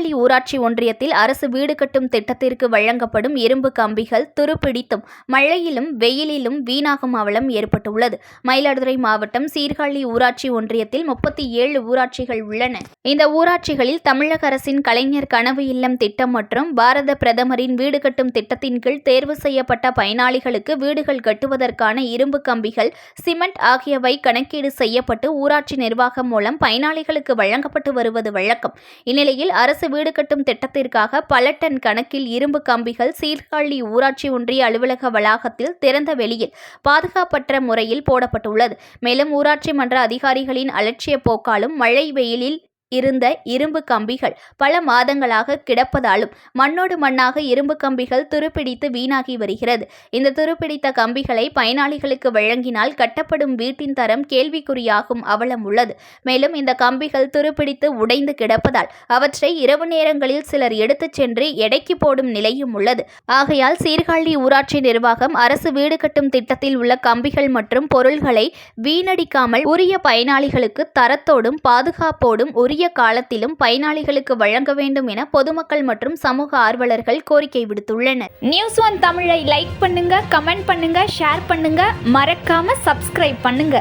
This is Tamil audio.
சீர்காழி ஊராட்சி ஒன்றியத்தில் அரசு வீடு கட்டும் திட்டத்திற்கு வழங்கப்படும் இரும்பு கம்பிகள் துருப்பிடித்தும் மழையிலும் வெயிலிலும் வீணாகும் அவலம் ஏற்பட்டுள்ளது. மயிலாடுதுறை மாவட்டம் சீர்காழி ஊராட்சி ஒன்றியத்தில் 37 ஊராட்சிகள் உள்ளன. இந்த ஊராட்சிகளில் தமிழக அரசின் கலைஞர் கனவு இல்லம் திட்டம் மற்றும் பாரத பிரதமரின் வீடு கட்டும் திட்டத்தின் கீழ் தேர்வு செய்யப்பட்ட பயனாளிகளுக்கு வீடுகள் கட்டுவதற்கான இரும்பு கம்பிகள், சிமெண்ட் ஆகியவை கணக்கீடு செய்யப்பட்டு ஊராட்சி நிர்வாகம் மூலம் பயனாளிகளுக்கு வழங்கப்பட்டு வருவது வழக்கம். இந்நிலையில் அரசு வீடு கட்டும் திட்டத்திற்காக பல டன் கணக்கில் இரும்பு கம்பிகள் சீர்காழி ஊராட்சி ஒன்றிய அலுவலக வளாகத்தில் திறந்த வெளியில் பாதுகாப்பற்ற முறையில் போடப்பட்டுள்ளது. மேலும் ஊராட்சி மன்ற அதிகாரிகளின் அலட்சிய போக்காலும் மழை வெயிலில் இருந்த இரும்பு கம்பிகள் பல மாதங்களாக கிடப்பதாலும் மண்ணோடு மண்ணாக இரும்பு கம்பிகள் துருப்பிடித்து வீணாகி வருகிறது. இந்த துருப்பிடித்த கம்பிகளை பயனாளிகளுக்கு வழங்கினால் கட்டப்படும் வீட்டின் தரம் கேள்விக்குறியாகும் அவலம் உள்ளது. மேலும் இந்த கம்பிகள் துருப்பிடித்து உடைந்து கிடப்பதால் அவற்றை இரவு நேரங்களில் சிலர் எடுத்துச் சென்று எடைக்கு போடும் நிலையும் உள்ளது. ஆகையால் சீர்காழி ஊராட்சி நிர்வாகம் அரசு வீடு கட்டும் திட்டத்தில் உள்ள கம்பிகள் மற்றும் பொருள்களை வீணடிக்காமல் உரிய பயனாளிகளுக்கு தரத்தோடும் பாதுகாப்போடும் உரிய காலத்திலும் பயனாளிகளுக்கு வழங்க வேண்டும் என பொதுமக்கள் மற்றும் சமூக ஆர்வலர்கள் கோரிக்கை விடுத்துள்ளனர். நியூஸ் ஒன் தமிழை லைக் பண்ணுங்க, கமெண்ட் பண்ணுங்க, ஷேர் பண்ணுங்க, மறக்காம சப்ஸ்கிரைப் பண்ணுங்க.